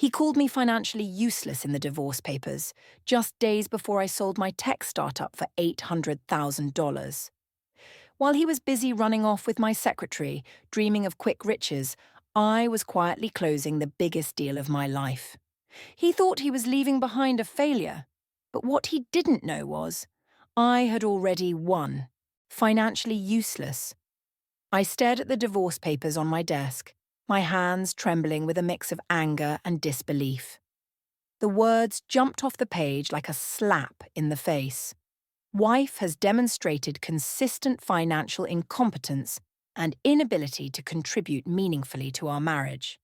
He called me financially useless in the divorce papers, just days before I sold my tech startup for $800,000. While he was busy running off with my secretary, dreaming of quick riches, I was quietly closing the biggest deal of my life. He thought he was leaving behind a failure, but what he didn't know was I had already won, financially useless. I stared at the divorce papers on my desk, my hands trembling with a mix of anger and disbelief. The words jumped off the page like a slap in the face. Wife has demonstrated consistent financial incompetence and inability to contribute meaningfully to our marriage.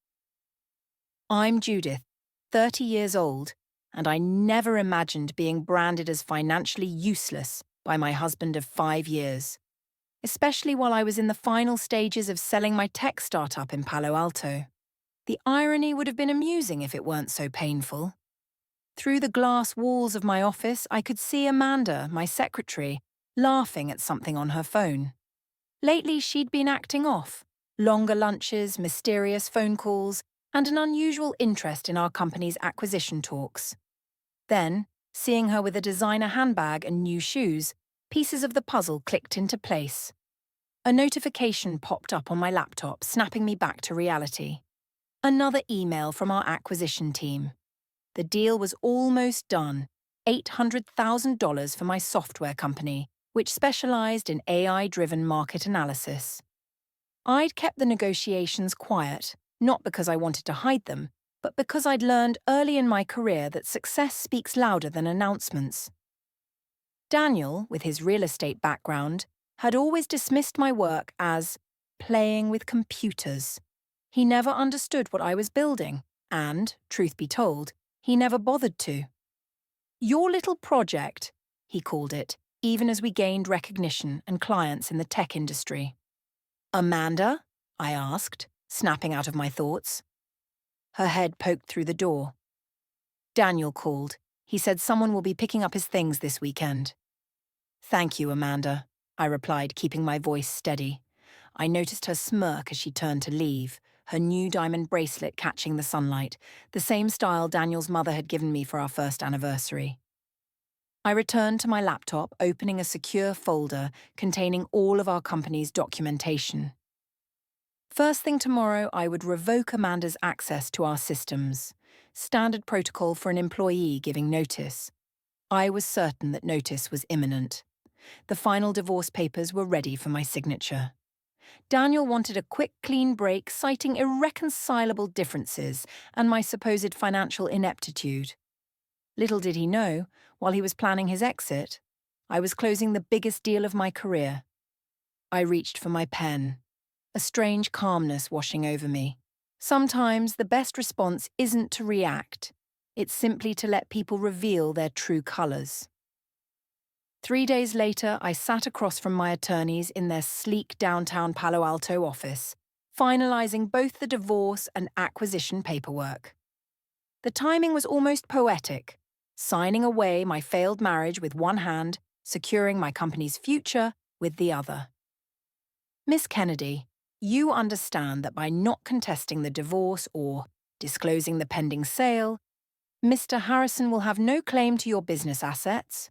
I'm Judith, 30 years old, and I never imagined being branded as financially useless by my husband of 5 years, especially while I was in the final stages of selling my tech startup in Palo Alto. The irony would have been amusing if it weren't so painful. Through the glass walls of my office, I could see Amanda, my secretary, laughing at something on her phone. Lately, she'd been acting off. Longer lunches, mysterious phone calls, and an unusual interest in our company's acquisition talks. Then, seeing her with a designer handbag and new shoes, pieces of the puzzle clicked into place. A notification popped up on my laptop, snapping me back to reality. Another email from our acquisition team. The deal was almost done, $800,000 for my software company, which specialized in AI-driven market analysis. I'd kept the negotiations quiet, not because I wanted to hide them, but because I'd learned early in my career that success speaks louder than announcements. Daniel, with his real estate background, had always dismissed my work as playing with computers. He never understood what I was building, and, truth be told, he never bothered to. Your little project, he called it, even as we gained recognition and clients in the tech industry. Amanda? I asked, snapping out of my thoughts. Her head poked through the door. Daniel called. He said someone will be picking up his things this weekend. Thank you, Amanda, I replied, keeping my voice steady. I noticed her smirk as she turned to leave, her new diamond bracelet catching the sunlight, the same style Daniel's mother had given me for our first anniversary. I returned to my laptop, opening a secure folder containing all of our company's documentation. First thing tomorrow, I would revoke Amanda's access to our systems, standard protocol for an employee giving notice. I was certain that notice was imminent. The final divorce papers were ready for my signature. Daniel wanted a quick, clean break, citing irreconcilable differences and my supposed financial ineptitude. Little did he know, while he was planning his exit, I was closing the biggest deal of my career. I reached for my pen, a strange calmness washing over me. Sometimes the best response isn't to react, it's simply to let people reveal their true colors. 3 days later, I sat across from my attorneys in their sleek downtown Palo Alto office, finalizing both the divorce and acquisition paperwork. The timing was almost poetic, signing away my failed marriage with one hand, securing my company's future with the other. Miss Kennedy, you understand that by not contesting the divorce or disclosing the pending sale, Mr. Harrison will have no claim to your business assets?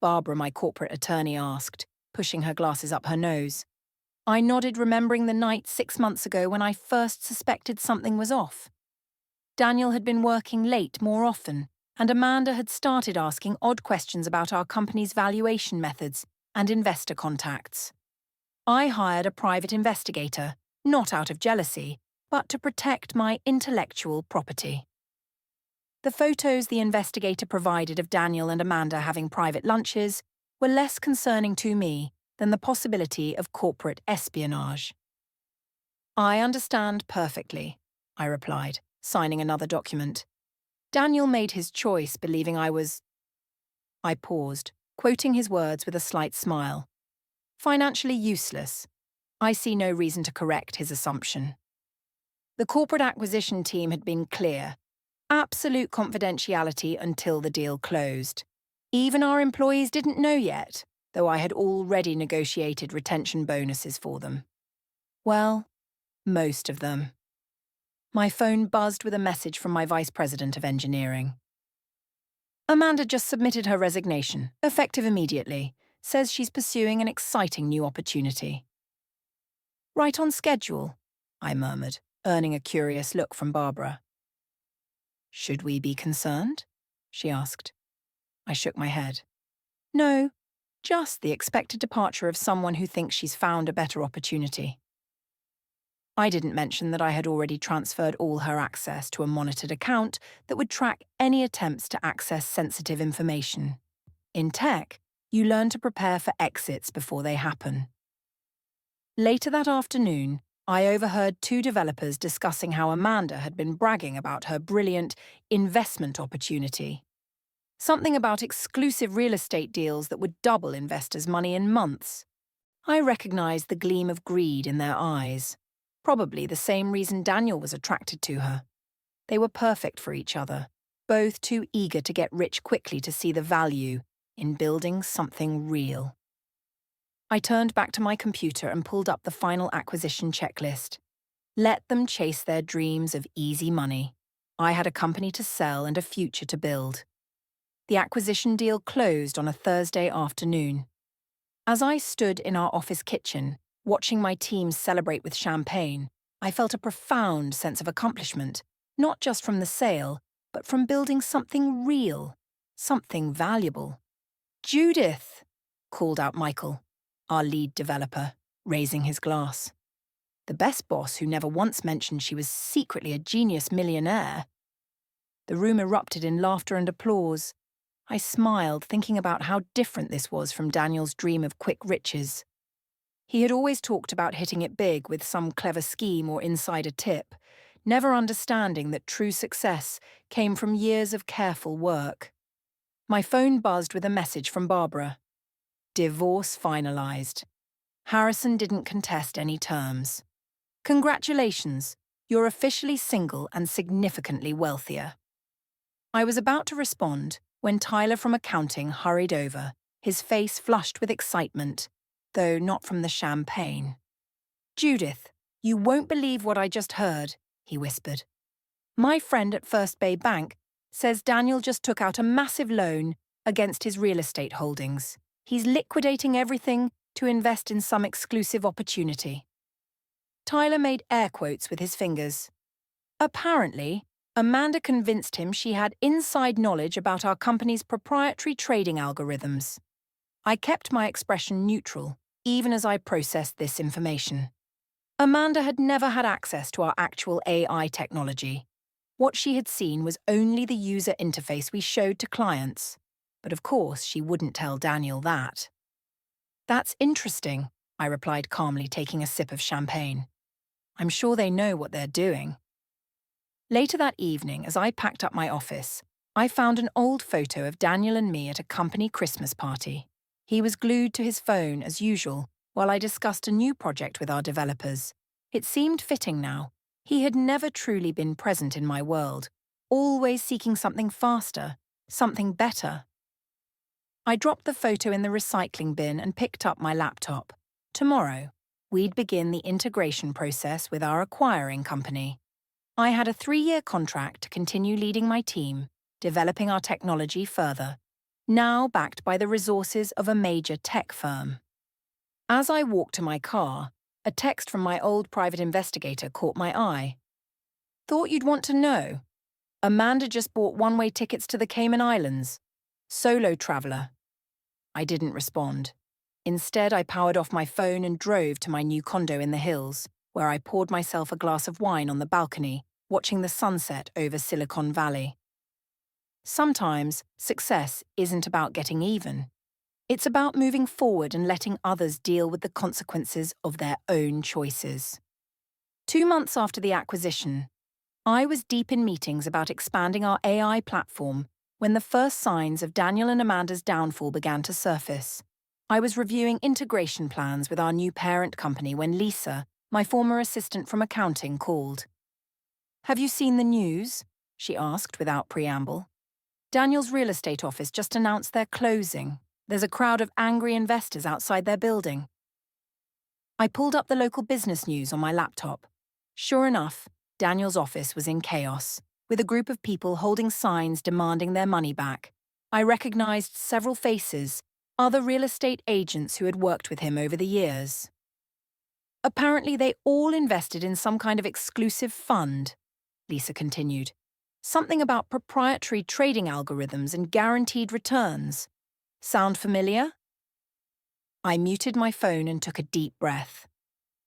Barbara, my corporate attorney, asked, pushing her glasses up her nose. I nodded, remembering the night 6 months ago when I first suspected something was off. Daniel had been working late more often, and Amanda had started asking odd questions about our company's valuation methods and investor contacts. I hired a private investigator, not out of jealousy, but to protect my intellectual property. The photos the investigator provided of Daniel and Amanda having private lunches were less concerning to me than the possibility of corporate espionage. I understand perfectly, I replied, signing another document. Daniel made his choice, believing I was... I paused, quoting his words with a slight smile. Financially useless. I see no reason to correct his assumption. The corporate acquisition team had been clear. Absolute confidentiality until the deal closed. Even our employees didn't know yet, though I had already negotiated retention bonuses for them. Well, most of them. My phone buzzed with a message from my vice president of engineering. Amanda just submitted her resignation, effective immediately. Says she's pursuing an exciting new opportunity. Right on schedule, I murmured, earning a curious look from Barbara. Should we be concerned? She asked. I shook my head. No, just the expected departure of someone who thinks she's found a better opportunity. I didn't mention that I had already transferred all her access to a monitored account that would track any attempts to access sensitive information. In tech, you learn to prepare for exits before they happen. Later that afternoon, I overheard two developers discussing how Amanda had been bragging about her brilliant investment opportunity. Something about exclusive real estate deals that would double investors' money in months. I recognized the gleam of greed in their eyes. Probably the same reason Daniel was attracted to her. They were perfect for each other, both too eager to get rich quickly to see the value in building something real. I turned back to my computer and pulled up the final acquisition checklist. Let them chase their dreams of easy money. I had a company to sell and a future to build. The acquisition deal closed on a Thursday afternoon. As I stood in our office kitchen, watching my team celebrate with champagne, I felt a profound sense of accomplishment, not just from the sale, but from building something real, something valuable. Judith, called out Michael, our lead developer, raising his glass. The best boss who never once mentioned she was secretly a genius millionaire. The room erupted in laughter and applause. I smiled, thinking about how different this was from Daniel's dream of quick riches. He had always talked about hitting it big with some clever scheme or insider tip, never understanding that true success came from years of careful work. My phone buzzed with a message from Barbara. Divorce finalized. Harrison didn't contest any terms. Congratulations, you're officially single and significantly wealthier. I was about to respond when Tyler from accounting hurried over, his face flushed with excitement, though not from the champagne. Judith, you won't believe what I just heard, he whispered. My friend at First Bay Bank says Daniel just took out a massive loan against his real estate holdings. He's liquidating everything to invest in some exclusive opportunity. Tyler made air quotes with his fingers. Apparently, Amanda convinced him she had inside knowledge about our company's proprietary trading algorithms. I kept my expression neutral, even as I processed this information. Amanda had never had access to our actual AI technology. What she had seen was only the user interface we showed to clients. But of course, she wouldn't tell Daniel that. That's interesting, I replied calmly, taking a sip of champagne. I'm sure they know what they're doing. Later that evening, as I packed up my office, I found an old photo of Daniel and me at a company Christmas party. He was glued to his phone, as usual, while I discussed a new project with our developers. It seemed fitting now. He had never truly been present in my world, always seeking something faster, something better. I dropped the photo in the recycling bin and picked up my laptop. Tomorrow, we'd begin the integration process with our acquiring company. I had a 3-year contract to continue leading my team, developing our technology further, now backed by the resources of a major tech firm. As I walked to my car, a text from my old private investigator caught my eye. Thought you'd want to know. Amanda just bought one-way tickets to the Cayman Islands. Solo traveler. I didn't respond. Instead, I powered off my phone and drove to my new condo in the hills, where I poured myself a glass of wine on the balcony, watching the sunset over Silicon Valley. Sometimes, success isn't about getting even. It's about moving forward and letting others deal with the consequences of their own choices. 2 months after the acquisition, I was deep in meetings about expanding our AI platform when the first signs of Daniel and Amanda's downfall began to surface. I was reviewing integration plans with our new parent company when Lisa, my former assistant from accounting, called. Have you seen the news? She asked without preamble. Daniel's real estate office just announced they're closing. There's a crowd of angry investors outside their building. I pulled up the local business news on my laptop. Sure enough, Daniel's office was in chaos, with a group of people holding signs demanding their money back. I recognized several faces, other real estate agents who had worked with him over the years. Apparently, they all invested in some kind of exclusive fund, Lisa continued. Something about proprietary trading algorithms and guaranteed returns. Sound familiar? I muted my phone and took a deep breath.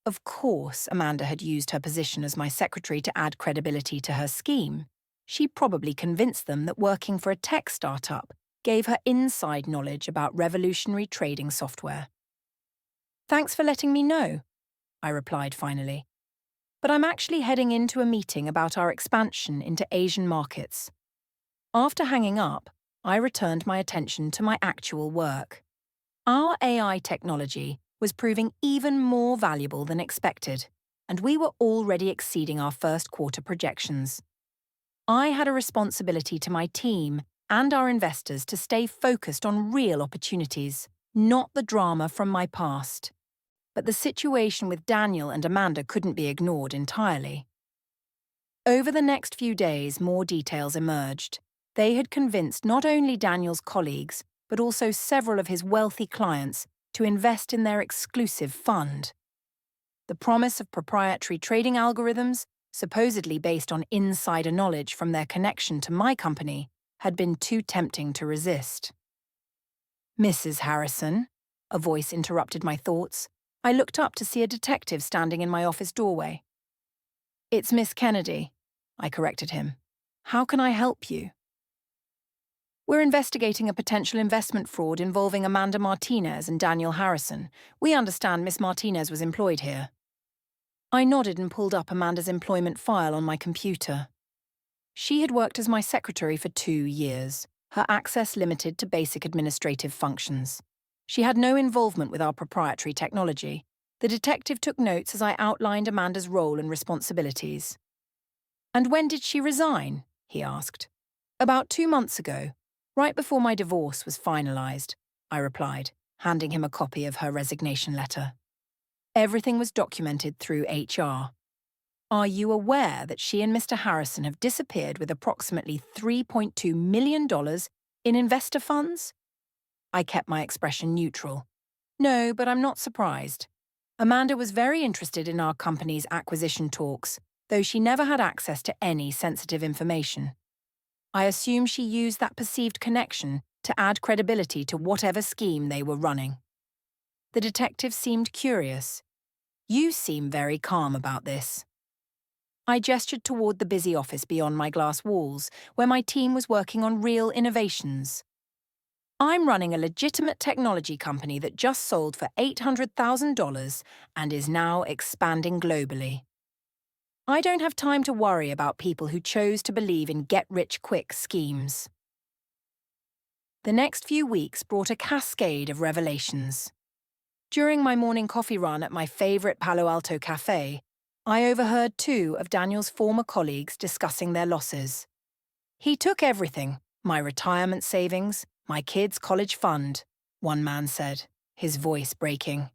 Of course, Amanda had used her position as my secretary to add credibility to her scheme. She probably convinced them that working for a tech startup gave her inside knowledge about revolutionary trading software. Thanks for letting me know, I replied finally. But I'm actually heading into a meeting about our expansion into Asian markets. After hanging up, I returned my attention to my actual work. Our AI technology was proving even more valuable than expected, and we were already exceeding our first quarter projections. I had a responsibility to my team and our investors to stay focused on real opportunities, not the drama from my past. But the situation with Daniel and Amanda couldn't be ignored entirely. Over the next few days, more details emerged. They had convinced not only Daniel's colleagues, but also several of his wealthy clients to invest in their exclusive fund. The promise of proprietary trading algorithms, supposedly based on insider knowledge from their connection to my company, had been too tempting to resist. "Mrs. Harrison," a voice interrupted my thoughts. I looked up to see a detective standing in my office doorway. "It's Miss Kennedy," I corrected him. "How can I help you?" "We're investigating a potential investment fraud involving Amanda Martinez and Daniel Harrison. We understand Miss Martinez was employed here." I nodded and pulled up Amanda's employment file on my computer. She had worked as my secretary for 2 years, her access limited to basic administrative functions. She had no involvement with our proprietary technology. The detective took notes as I outlined Amanda's role and responsibilities. "And when did she resign?" he asked. "About 2 months ago, right before my divorce was finalized," I replied, handing him a copy of her resignation letter. Everything was documented through HR. "Are you aware that she and Mr. Harrison have disappeared with approximately $3.2 million in investor funds?" I kept my expression neutral. "No, but I'm not surprised. Amanda was very interested in our company's acquisition talks, though she never had access to any sensitive information. I assume she used that perceived connection to add credibility to whatever scheme they were running." The detective seemed curious. "You seem very calm about this." I gestured toward the busy office beyond my glass walls, where my team was working on real innovations. "I'm running a legitimate technology company that just sold for $800,000 and is now expanding globally. I don't have time to worry about people who chose to believe in get-rich-quick schemes." The next few weeks brought a cascade of revelations. During my morning coffee run at my favorite Palo Alto cafe, I overheard 2 of Daniel's former colleagues discussing their losses. "He took everything, my retirement savings, my kids' college fund," one man said, his voice breaking.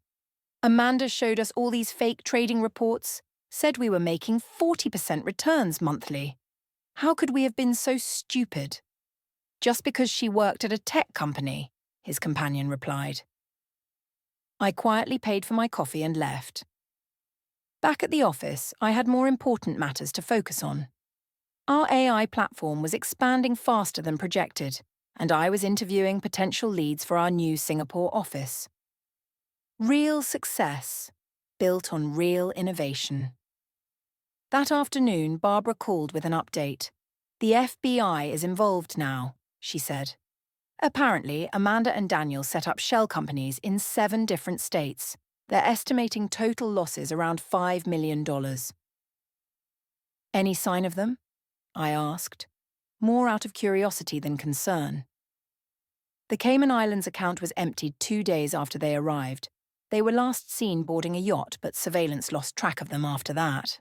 "Amanda showed us all these fake trading reports, said we were making 40% returns monthly. How could we have been so stupid?" "Just because she worked at a tech company," his companion replied. I quietly paid for my coffee and left. Back at the office, I had more important matters to focus on. Our AI platform was expanding faster than projected, and I was interviewing potential leads for our new Singapore office. Real success, built on real innovation. That afternoon, Barbara called with an update. "The FBI is involved now," she said. Apparently, Amanda and Daniel set up shell companies in 7 different states. They're estimating total losses around $5 million. "Any sign of them?" I asked, more out of curiosity than concern. The Cayman Islands account was emptied 2 days after they arrived. They were last seen boarding a yacht, but surveillance lost track of them after that.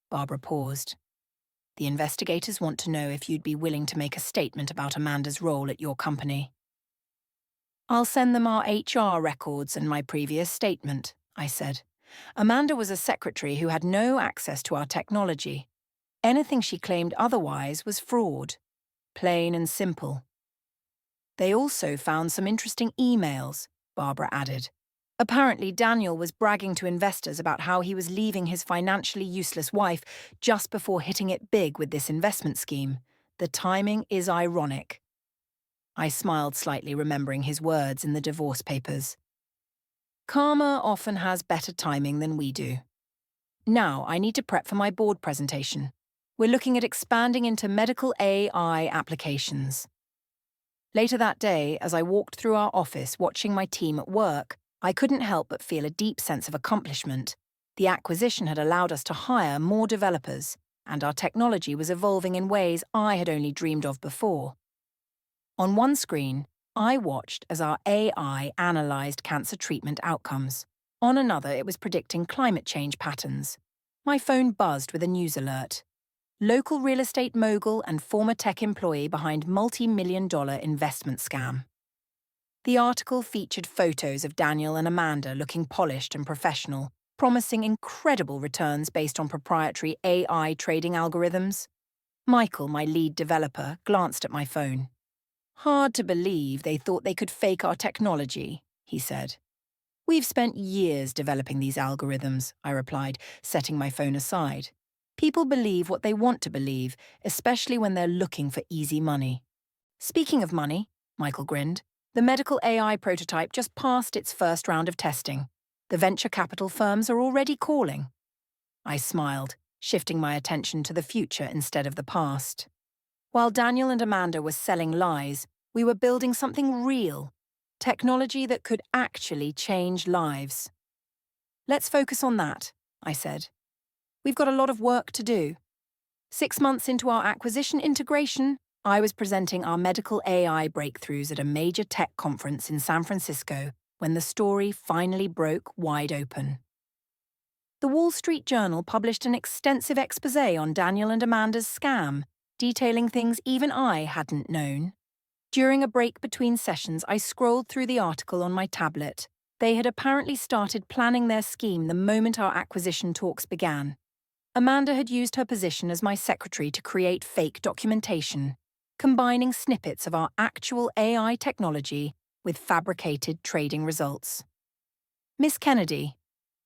Barbara paused. "The investigators want to know if you'd be willing to make a statement about Amanda's role at your company." "I'll send them our HR records and my previous statement," I said. "Amanda was a secretary who had no access to our technology. Anything she claimed otherwise was fraud. Plain and simple. They also found some interesting emails, Barbara added. Apparently, Daniel was bragging to investors about how he was leaving his financially useless wife just before hitting it big with this investment scheme. The timing is ironic. I smiled slightly, remembering his words in the divorce papers. Karma often has better timing than we do. Now I need to prep for my board presentation. We're looking at expanding into medical AI applications. Later that day, as I walked through our office watching my team at work, I couldn't help but feel a deep sense of accomplishment. The acquisition had allowed us to hire more developers, and our technology was evolving in ways I had only dreamed of before. On one screen, I watched as our AI analysed cancer treatment outcomes. On another, it was predicting climate change patterns. My phone buzzed with a news alert. Local real estate mogul and former tech employee behind multi-million-dollar investment scam. The article featured photos of Daniel and Amanda looking polished and professional, promising incredible returns based on proprietary AI trading algorithms. Michael, my lead developer, glanced at my phone. "Hard to believe they thought they could fake our technology," he said. "We've spent years developing these algorithms," I replied, setting my phone aside. People believe what they want to believe, especially when they're looking for easy money. "Speaking of money," Michael grinned, "the medical AI prototype just passed its first round of testing. The venture capital firms are already calling." I smiled, shifting my attention to the future instead of the past. While Daniel and Amanda were selling lies, we were building something real, technology that could actually change lives. "Let's focus on that," I said. "We've got a lot of work to do." 6 months into our acquisition integration, I was presenting our medical AI breakthroughs at a major tech conference in San Francisco when the story finally broke wide open. The Wall Street Journal published an extensive exposé on Daniel and Amanda's scam, detailing things even I hadn't known. During a break between sessions, I scrolled through the article on my tablet. They had apparently started planning their scheme the moment our acquisition talks began. Amanda had used her position as my secretary to create fake documentation, combining snippets of our actual AI technology with fabricated trading results. "Miss Kennedy,"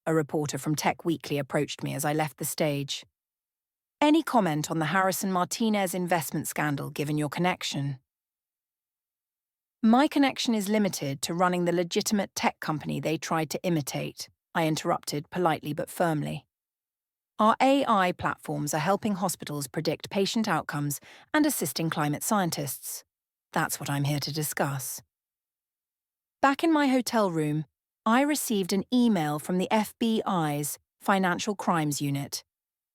a reporter from Tech Weekly approached me as I left the stage. "Any comment on the Harrison Martinez investment scandal given your connection?" "My connection is limited to running the legitimate tech company they tried to imitate," I interrupted politely but firmly. "Our AI platforms are helping hospitals predict patient outcomes and assisting climate scientists. That's what I'm here to discuss." Back in my hotel room, I received an email from the FBI's Financial Crimes Unit.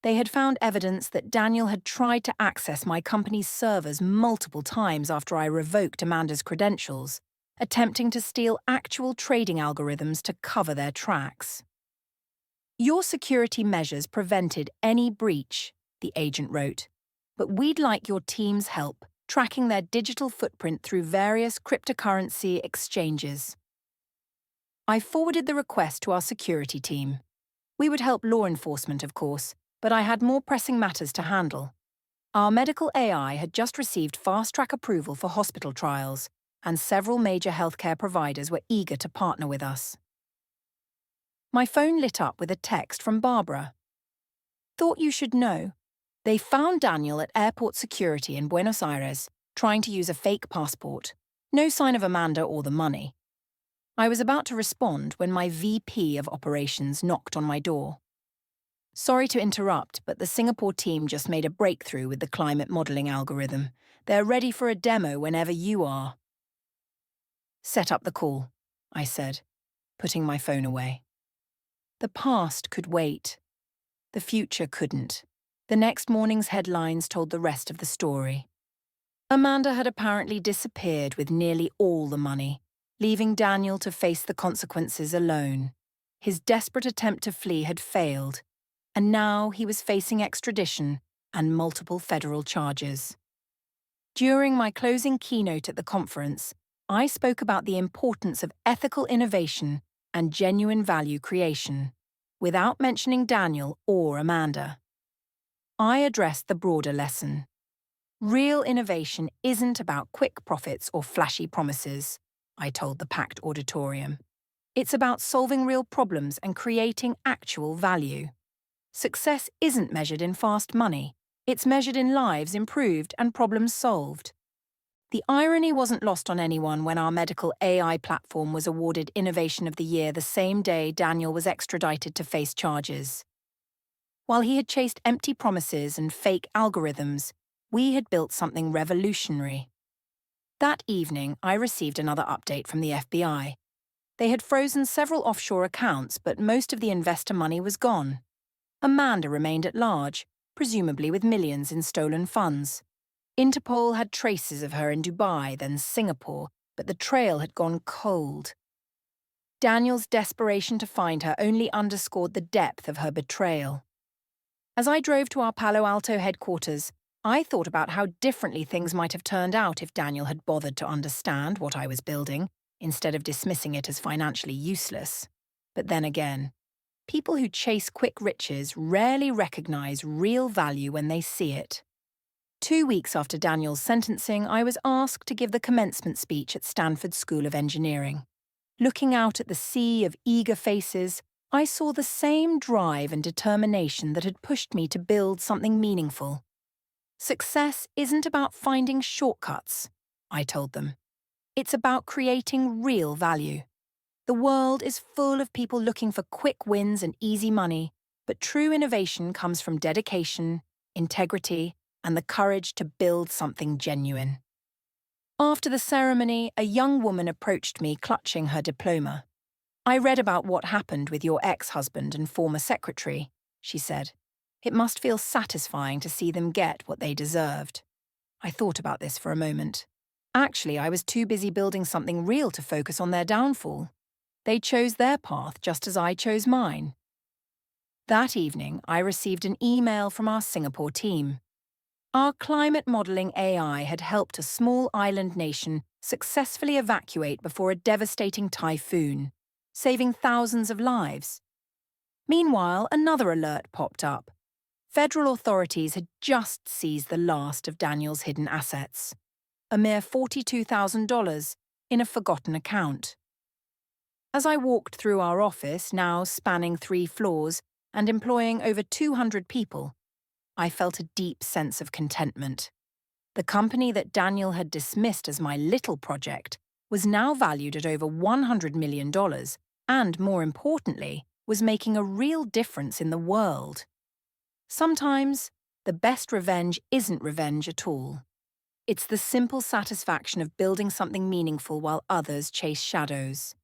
They had found evidence that Daniel had tried to access my company's servers multiple times after I revoked Amanda's credentials, attempting to steal actual trading algorithms to cover their tracks. "Your security measures prevented any breach," the agent wrote, "but we'd like your team's help tracking their digital footprint through various cryptocurrency exchanges." I forwarded the request to our security team. We would help law enforcement, of course, but I had more pressing matters to handle. Our medical AI had just received fast-track approval for hospital trials, and several major healthcare providers were eager to partner with us. My phone lit up with a text from Barbara. "Thought you should know. They found Daniel at airport security in Buenos Aires, trying to use a fake passport. No sign of Amanda or the money." I was about to respond when my VP of operations knocked on my door. "Sorry to interrupt, but the Singapore team just made a breakthrough with the climate modelling algorithm. They're ready for a demo whenever you are." "Set up the call," I said, putting my phone away. The past could wait. The future couldn't. The next morning's headlines told the rest of the story. Amanda had apparently disappeared with nearly all the money, leaving Daniel to face the consequences alone. His desperate attempt to flee had failed, and now he was facing extradition and multiple federal charges. During my closing keynote at the conference, I spoke about the importance of ethical innovation and genuine value creation, without mentioning Daniel or Amanda. I addressed the broader lesson. Real innovation isn't about quick profits or flashy promises, I told the packed auditorium. It's about solving real problems and creating actual value. Success isn't measured in fast money. It's measured in lives improved and problems solved. The irony wasn't lost on anyone when our medical AI platform was awarded Innovation of the Year the same day Daniel was extradited to face charges. While he had chased empty promises and fake algorithms, we had built something revolutionary. That evening, I received another update from the FBI. They had frozen several offshore accounts, but most of the investor money was gone. Amanda remained at large, presumably with millions in stolen funds. Interpol had traces of her in Dubai, then Singapore, but the trail had gone cold. Daniel's desperation to find her only underscored the depth of her betrayal. As I drove to our Palo Alto headquarters, I thought about how differently things might have turned out if Daniel had bothered to understand what I was building, instead of dismissing it as financially useless. But then again, people who chase quick riches rarely recognize real value when they see it. 2 weeks after Daniel's sentencing, I was asked to give the commencement speech at Stanford School of Engineering. Looking out at the sea of eager faces, I saw the same drive and determination that had pushed me to build something meaningful. Success isn't about finding shortcuts, I told them. It's about creating real value. The world is full of people looking for quick wins and easy money, but true innovation comes from dedication, integrity, and the courage to build something genuine. After the ceremony, a young woman approached me clutching her diploma. "I read about what happened with your ex-husband and former secretary," she said. "It must feel satisfying to see them get what they deserved." I thought about this for a moment. Actually, I was too busy building something real to focus on their downfall. They chose their path just as I chose mine. That evening, I received an email from our Singapore team. Our climate modelling AI had helped a small island nation successfully evacuate before a devastating typhoon, saving thousands of lives. Meanwhile, another alert popped up. Federal authorities had just seized the last of Daniel's hidden assets, a mere $42,000 in a forgotten account. As I walked through our office, now spanning 3 floors and employing over 200 people, I felt a deep sense of contentment. The company that Daniel had dismissed as my little project was now valued at over $100 million and, more importantly, was making a real difference in the world. Sometimes, the best revenge isn't revenge at all. It's the simple satisfaction of building something meaningful while others chase shadows.